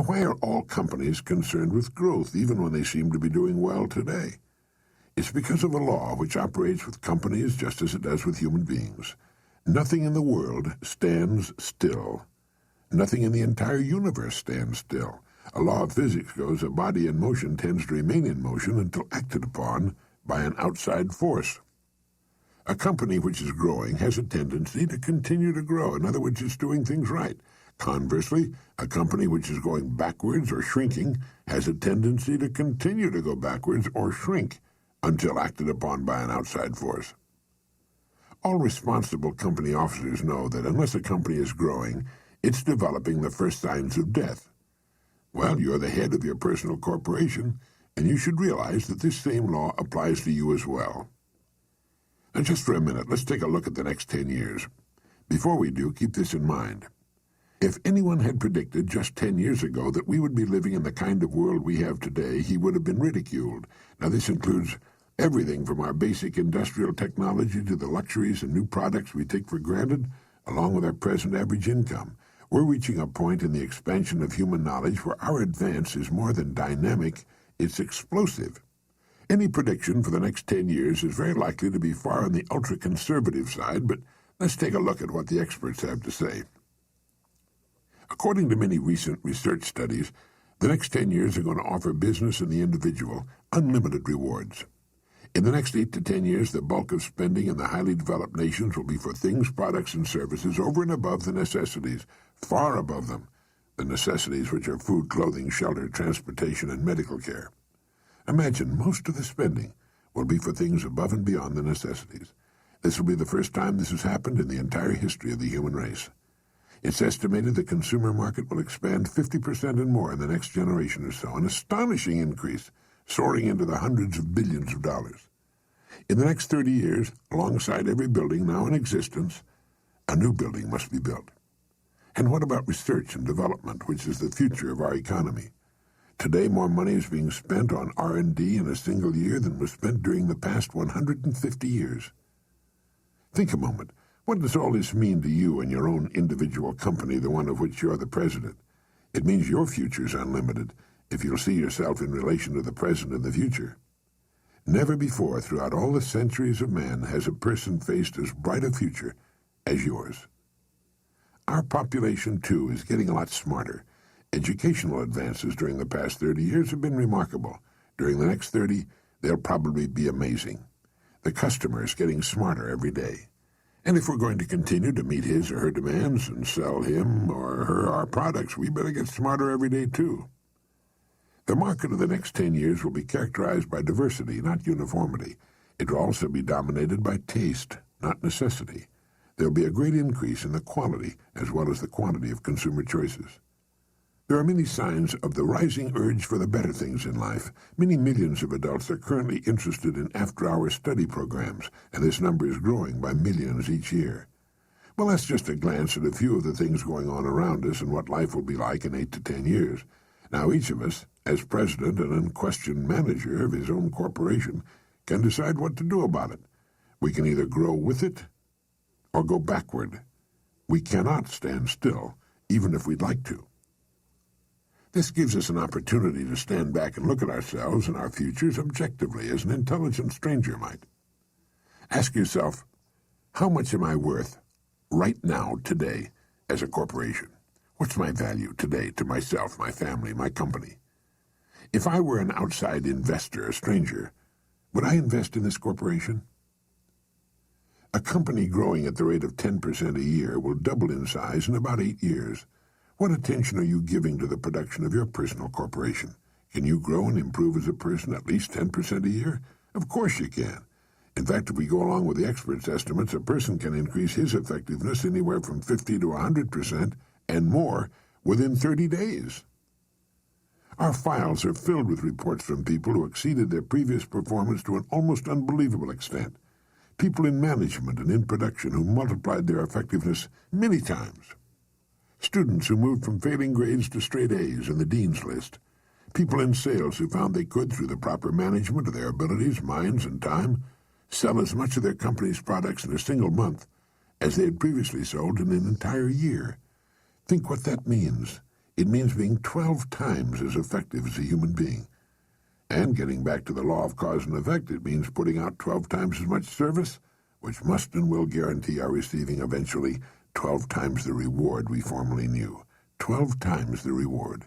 Now, why are all companies concerned with growth, even when they seem to be doing well today? It's because of a law which operates with companies just as it does with human beings. Nothing in the world stands still. Nothing in the entire universe stands still. A law of physics goes, a body in motion tends to remain in motion until acted upon by an outside force. A company which is growing has a tendency to continue to grow. In other words, it's doing things right. Conversely, a company which is going backwards or shrinking has a tendency to continue to go backwards or shrink until acted upon by an outside force. All responsible company officers know that unless a company is growing, it's developing the first signs of death. Well, you're the head of your personal corporation, and you should realize that this same law applies to you as well. And just for a minute, let's take a look at the next 10 years. Before we do, keep this in mind. If anyone had predicted just 10 years ago that we would be living in the kind of world we have today, he would have been ridiculed. Now, this includes everything from our basic industrial technology to the luxuries and new products we take for granted, along with our present average income. We're reaching a point in the expansion of human knowledge where our advance is more than dynamic, it's explosive. Any prediction for the next 10 years is very likely to be far on the ultra-conservative side, but let's take a look at what the experts have to say. According to many recent research studies, the next 10 years are going to offer business and the individual unlimited rewards. In the next 8 to 10 years, the bulk of spending in the highly developed nations will be for things, products, and services over and above the necessities, far above them, the necessities which are food, clothing, shelter, transportation, and medical care. Imagine most of the spending will be for things above and beyond the necessities. This will be the first time this has happened in the entire history of the human race. It's estimated the consumer market will expand 50% and more in the next generation or so, an astonishing increase, soaring into the hundreds of billions of dollars. In the next 30 years, alongside every building now in existence, a new building must be built. And what about research and development, which is the future of our economy? Today, more money is being spent on R&D in a single year than was spent during the past 150 years. Think a moment. What does all this mean to you and your own individual company, the one of which you're the president? It means your future's unlimited, if you'll see yourself in relation to the present and the future. Never before, throughout all the centuries of man, has a person faced as bright a future as yours. Our population, too, is getting a lot smarter. Educational advances during the past 30 years have been remarkable. During the next 30, they'll probably be amazing. The customer is getting smarter every day. And if we're going to continue to meet his or her demands and sell him or her our products, we better get smarter every day, too. The market of the next 10 years will be characterized by diversity, not uniformity. It will also be dominated by taste, not necessity. There will be a great increase in the quality as well as the quantity of consumer choices. There are many signs of the rising urge for the better things in life. Many millions of adults are currently interested in after-hour study programs, and this number is growing by millions each year. Well, that's just a glance at a few of the things going on around us and what life will be like in 8 to 10 years. Now, each of us, as president and unquestioned manager of his own corporation, can decide what to do about it. We can either grow with it or go backward. We cannot stand still, even if we'd like to. This gives us an opportunity to stand back and look at ourselves and our futures objectively, as an intelligent stranger might. Ask yourself, how much am I worth right now, today, as a corporation? What's my value today to myself, my family, my company? If I were an outside investor, a stranger, would I invest in this corporation? A company growing at the rate of 10% a year will double in size in about 8 years. What attention are you giving to the production of your personal corporation? Can you grow and improve as a person at least 10% a year? Of course you can. In fact, if we go along with the experts' estimates, a person can increase his effectiveness anywhere from 50 to 100% and more within 30 days. Our files are filled with reports from people who exceeded their previous performance to an almost unbelievable extent. People in management and in production who multiplied their effectiveness many times. Students who moved from failing grades to straight A's in the dean's list. People in sales who found they could, through the proper management of their abilities, minds, and time, sell as much of their company's products in a single month as they had previously sold in an entire year. Think what that means. It means being 12 times as effective as a human being. And getting back to the law of cause and effect, it means putting out 12 times as much service, which must and will guarantee our receiving eventually 12 times the reward we formerly knew. 12 times the reward.